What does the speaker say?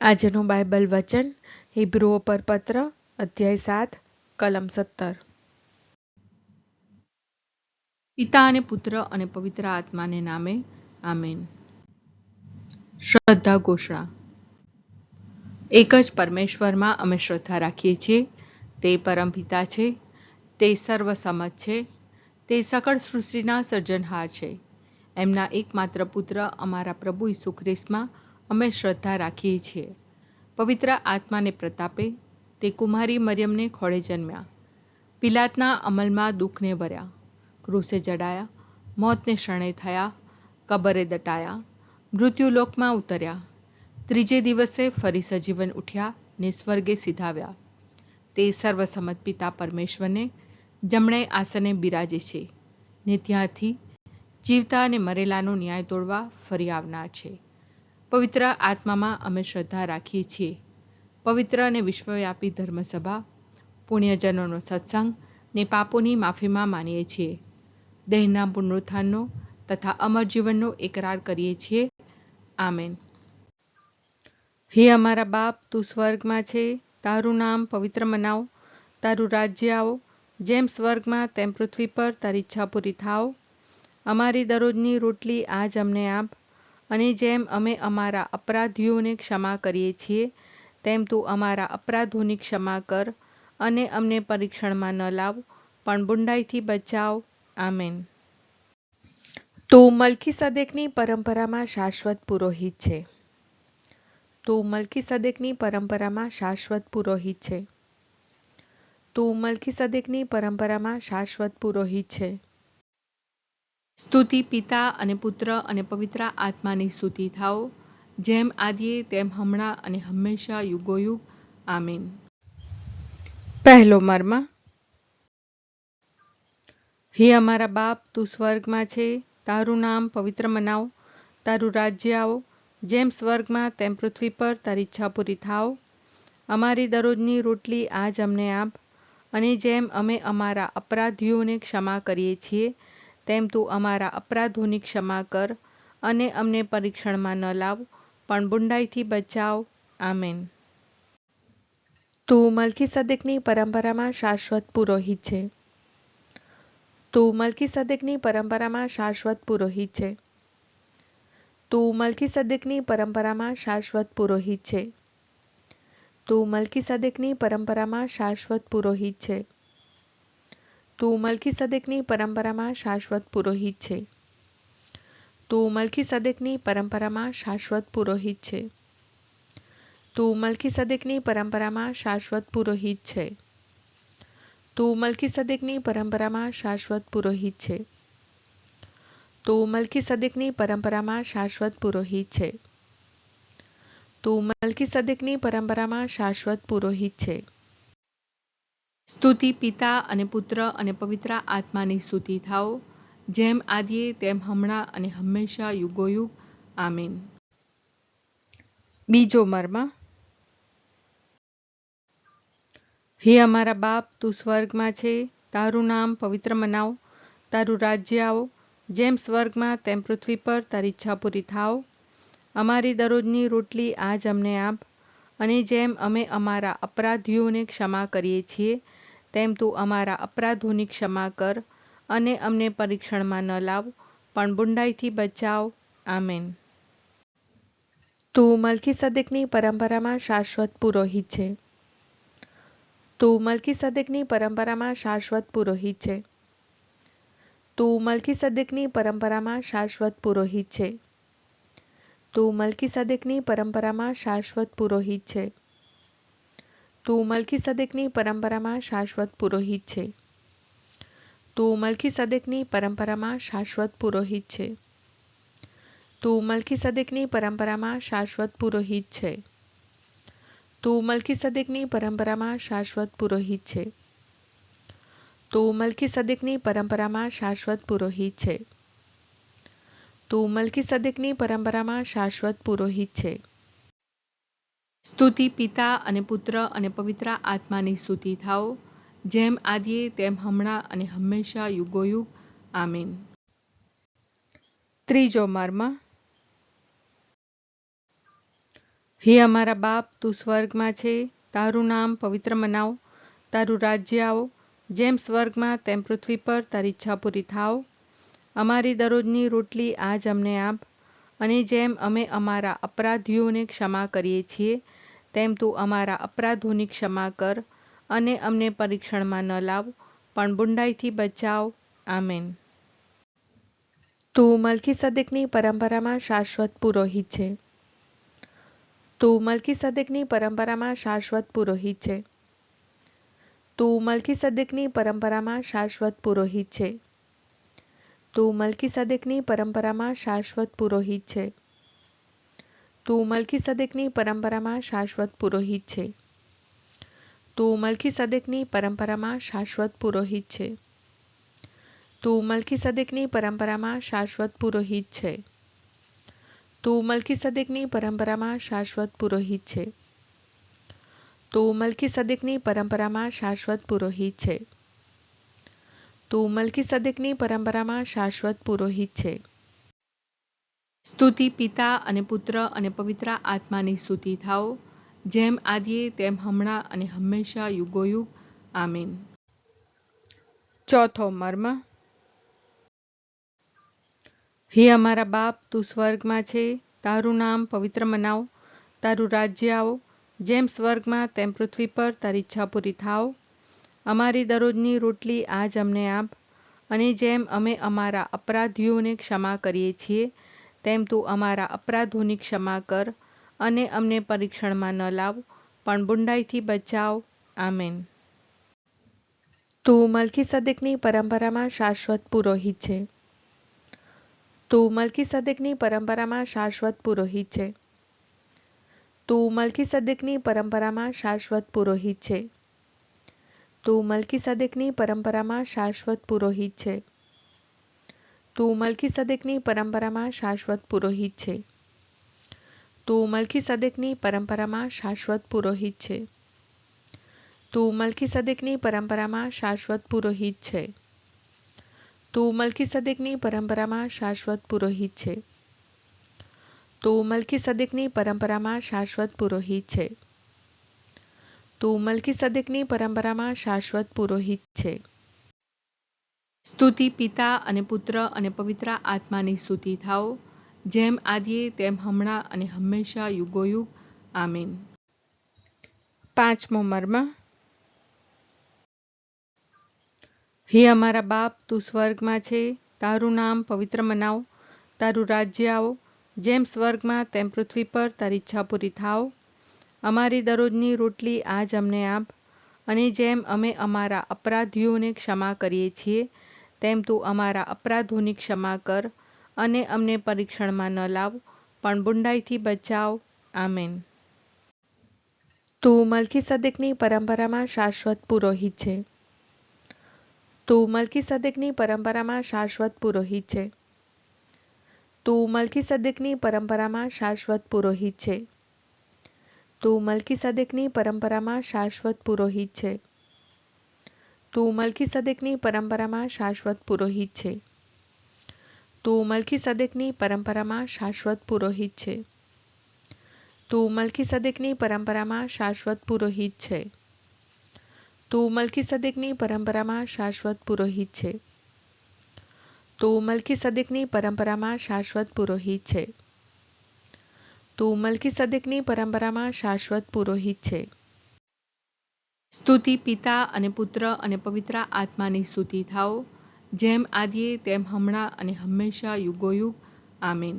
આજનું બાઇબલ વચન હિબ્રુઓ પર પત્ર અધ્યાય 7 કલમ 17। પિતા અને પુત્ર અને પવિત્ર આત્માને નામે આમેન। શ્રદ્ધા ઘોષણા। એક જ પરમેશ્વરમાં અમે શ્રદ્ધા રાખીએ છીએ। તે પરમપિતા છે, તે સર્વસમત છે, તે સકળ સૃષ્ટિના સર્જનહાર છે। એમના એકમાત્ર પુત્ર અમારા પ્રભુ ઈસુ ખ્રિસ્તમાં અમે શ્રદ્ધા રાખીએ છીએ। પવિત્ર આત્માને પ્રતાપે તે કુમારી મરિયમને ખોળે જન્મ્યા, પિલાતના અમલમાં દુઃખને વર્યા, ક્રૂસે જડાયા, મોતને શરણે થયા, કબરે દટાયા, મૃત્યુલોકમાં ઉતર્યા, ત્રીજે દિવસે ફરી સજીવન ઉઠ્યા ને સ્વર્ગે સીધાવ્યા। તે સર્વસમત પિતા પરમેશ્વરને જમણે આસને બિરાજે છે ને ત્યાંથી જીવતા અને મરેલાનો ન્યાય તોડવા ફરી આવનાર છે। પવિત્ર આત્મામાં અમે શ્રદ્ધા રાખીએ છીએ। પવિત્ર અને વિશ્વવ્યાપી ધર્મસભા, પુણ્યજનોનો સત્સંગ ને પાપોની માફીમાં માનીએ છીએ। દેહના પુનરુત્થાનનો તથા અમર જીવનનો એકરાર કરીએ છીએ। આમેન। હે અમારા બાપ, તું સ્વર્ગમાં છે, તારું નામ પવિત્ર મનાવો, તારું રાજ્ય આવો, જેમ સ્વર્ગમાં તેમ પૃથ્વી પર તારી ઈચ્છા પૂરી થાવ। અમારી દરરોજની રોટલી આજ અમને આપ, અને જેમ અમે અમારા અપરાધીઓને ક્ષમા કરીએ છીએ તેમ તું અમારા અપરાધોની ક્ષમા કર, અને અમને પરીક્ષણમાં ન લાવ પણ બુંડાઈથી બચાવ। આમેન। તું મલ્કીસદેકની પરંપરામાં શાશ્વત પુરોહિત છે। તું મલ્કીસદેકની પરંપરામાં શાશ્વત પુરોહિત છે। તું મલ્કીસદેકની પરંપરામાં શાશ્વત પુરોહિત છે। સ્તુતિ પિતા અને પુત્ર અને પવિત્ર આત્માની સ્તુતિ થાઓ, જેમ આદિએ તેમ હમણાં અને હંમેશા યુગોયુગ। આમેન। પહેલો મર્મ। હે અમારા બાપ, તું સ્વર્ગમાં છે, તારું નામ પવિત્ર મનાવો, તારું રાજ્ય આવો, જેમ સ્વર્ગમાં તેમ પૃથ્વી પર તારી ઈચ્છા પૂરી થાવ। અમારી દરરોજની રોટલી આજ અમને આપ, અને જેમ અમે અમારા અપરાધીઓને ક્ષમા કરીએ છીએ તેમ તું અમારા અપરાધોની ક્ષમા કર, અને અમને પરીક્ષણમાં ન લાવ પણ બુંડાઈથી બચાવ। આમેન। તું મલ્કીસદેકની પરંપરામાં શાશ્વત પુરોહિત છે। તું મલ્કીસદેકની પરંપરામાં શાશ્વત પુરોહિત છે। તું મલ્કીસદેકની પરંપરામાં શાશ્વત પુરોહિત છે। તું મલ્કીસદેકની પરંપરામાં શાશ્વત પુરોહિત છે। તું મલ્કીસદેકની પરંપરામાં શાશ્વત પુરોહિત છે। તું મલ્કીસદેકની પરંપરામાં શાશ્વત પુરોહિત છે। તું મલ્કીસદેકની પરંપરામાં શાશ્વત પુરોહિત છે। તું મલ્કીસદેકની પરંપરામાં શાશ્વત પુરોહિત છે। તું મલ્કીસદેકની પરંપરામાં શાશ્વત પુરોહિત છે। તું મલ્કીસદેકની પરંપરામાં શાશ્વત પુરોહિત છે। સ્તુતિ પિતા અને પુત્ર અને પવિત્ર આત્માની સ્તુતિ થાઓ, જેમ આદિએ તેમ હમણાં અને હંમેશા યુગોયુગ। આમેન। બીજો મર્મ। હે અમારા બાપ, તું સ્વર્ગમાં છે, તારું નામ પવિત્ર મનાવો, તારું રાજ્ય આવો, જેમ સ્વર્ગમાં તેમ પૃથ્વી પર તારી ઈચ્છા પૂરી થાવ। અમારી દરરોજની રોટલી આજ અમને આપ, અને જેમ અમે અમારા અપરાધીઓને ક્ષમા કરીએ છીએ તેમ તું અમારા અપરાધોની ક્ષમા કર, અને અમને પરીક્ષણમાં ન લાવ પણ બુંડાઈથી બચાવ। આમેન। તું મલ્કીસદેકની પરંપરામાં શાશ્વત પુરોહિત છે। તું મલ્કીસદેકની પરંપરામાં શાશ્વત પુરોહિત છે। તું મલ્કીસદેકની પરંપરામાં શાશ્વત પુરોહિત છે। તું મલ્કીસદેકની પરંપરામાં શાશ્વત પુરોહિત છે। તું મલ્કીસદેકની પરંપરામાં શાશ્વત પુરોહિત છે। તું મલ્કીસદેકની પરંપરામાં શાશ્વત પુરોહિત છે। તું મલ્કીસદેકની પરંપરામાં શાશ્વત પુરોહિત છે। તું મલ્કીસદેકની પરંપરામાં શાશ્વત પુરોહિત છે। તું મલ્કીસદેકની પરંપરામાં શાશ્વત પુરોહિત છે। તું મલ્કીસદેકની પરંપરામાં શાશ્વત પુરોહિત છે। સ્તુતિ પિતા અને પુત્ર અને પવિત્ર આત્માની સ્તુતિ થાઓ, જેમ આદિએ તેમ હમણાં અને હંમેશા યુગોયુગ। આમેન। ત્રીજો મર્મ। હે અમારા બાપ, તું સ્વર્ગમાં છે, તારું નામ પવિત્ર મનાવ, તારું રાજ્ય આવો, જેમ સ્વર્ગમાં તેમ પૃથ્વી પર તારી ઈચ્છા પૂરી થાવ. અમારી દરરોજની રોટલી આજ અમને આપ, અને જેમ અમે અમારા અપરાધીઓને ક્ષમા કરીએ છીએ, તેમ તું અમારા અપરાધોની ક્ષમા કર, અને અમને પરીક્ષણમાં ન લાવ, પણ બુંડાઈથી બચાવ. આમેન. તું મલ્કીસદેકની પરંપરામાં શાશ્વત પુરોહિત છે. તું મલ્કીસદેકની પરંપરામાં શાશ્વત પુરોહિત છે. તું મલ્કીસદેકની પરંપરામાં શાશ્વત પુરોહિત છે. તું મલ્કીસદેકની પરંપરામાં શાશ્વત પુરોહિત છે. તું મલ્કીસદેકની પરંપરામાં શાશ્વત પુરોહિત છે. તું મલ્કીસદેકની પરંપરામાં શાશ્વત પુરોહિત છે. તું મલ્કીસદેકની પરંપરામાં શાશ્વત પુરોહિત છે. તું મલ્કીસદેકની પરંપરામાં શાશ્વત પુરોહિત છે. તું મલ્કીસદેકની પરંપરામાં શાશ્વત પુરોહિત છે. તું મલ્કીસદેકની પરંપરામાં શાશ્વત પુરોહિત છે. સ્તુતિ પિતા અને પુત્ર અને પવિત્ર આત્માની સ્તુતિ થાઓ, જેમ આદિએ તેમ હમણાં અને હંમેશા યુગોયુગ. આમીન. ચોથો મર્મ. હે અમારા બાપ, તું સ્વર્ગમાં છે, તારું નામ પવિત્ર મનાવ, તારું રાજ્ય આવો, જેમ સ્વર્ગમાં તેમ પૃથ્વી પર તારી ઈચ્છા પૂરી થાવ. અમારી દરરોજની રોટલી આજ અમને આપ, અને જેમ અમે અમારા અપરાધીઓને ક્ષમા કરીએ છીએ, તેમ તું અમારા અપરાધોની ક્ષમા કર, અને અમને પરીક્ષણમાં ન લાવ, પણ બુંડાઈથી બચાવ. આમેન. તું મલ્કીસદેકની પરંપરામાં શાશ્વત પુરોહિત છે. તું મલ્કીસદેકની પરંપરામાં શાશ્વત પુરોહિત છે. તું મલ્કીસદેકની પરંપરામાં શાશ્વત પુરોહિત છે. તું મલ્કીસદેકની પરંપરામાં શાશ્વત પુરોહિત છે. તું મલ્કીસદેકની પરંપરામાં શાશ્વત પુરોહિત છે. તું મલ્કીસદેકની પરંપરામાં શાશ્વત પુરોહિત છે. તું મલ્કીસદેકની પરંપરામાં શાશ્વત પુરોહિત છે. તું મલ્કીસદેકની પરંપરામાં શાશ્વત પુરોહિત છે. તું મલ્કીસદેકની પરંપરામાં શાશ્વત પુરોહિત છે. તું મલ્કીસદેકની પરંપરામાં શાશ્વત પુરોહિત છે. સ્તુતિ પિતા અને પુત્ર અને પવિત્ર આત્માની સ્તુતિ થાઓ, જેમ આદિએ તેમ હમણાં અને હંમેશા યુગોયુગ. આમીન. પાંચમો મર્મ. હે અમારા બાપ, તું સ્વર્ગમાં છે, તારું નામ પવિત્ર મનાવ, તારું રાજ્ય આવો, જેમ સ્વર્ગમાં તેમ પૃથ્વી પર તારી ઈચ્છા પૂરી થાવ. અમારી દરરોજની રોટલી આજ અમને આપ, અને જેમ અમે અમારા અપરાધીઓને ક્ષમા કરીએ છીએ, તેમ તું અમારા અપરાધોની ક્ષમા કર, અને અમને પરીક્ષણમાં ન લાવ, પણ બુંડાઈથી બચાવ. આમેન. તું મલ્કીસદેકની પરંપરામાં શાશ્વત પુરોહિત છે. તું મલ્કીસદેકની પરંપરામાં શાશ્વત પુરોહિત છે. તું મલ્કીસદેકની પરંપરામાં શાશ્વત પુરોહિત છે. તું મલ્કીસદેકની પરંપરામાં શાશ્વત પુરોહિત છે. તું મલ્કીસદેકની પરંપરામાં શાશ્વત પુરોહિત છે. તું મલ્કીસદેકની પરંપરામાં શાશ્વત પુરોહિત છે. તું મલ્કીસદેકની પરંપરામાં શાશ્વત પુરોહિત છે. તું મલ્કીસદેકની પરંપરામાં શાશ્વત પુરોહિત છે. તું મલ્કીસદેકની પરંપરામાં શાશ્વત પુરોહિત છે. તું મલ્કીસદેકની પરંપરામાં શાશ્વત પુરોહિત છે. સ્તુતિ પિતા અને પુત્ર અને પવિત્ર આત્માની સ્તુતિ થાઓ, જેમ આદિએ તેમ હમણાં અને હંમેશા યુગોયુગ. આમીન.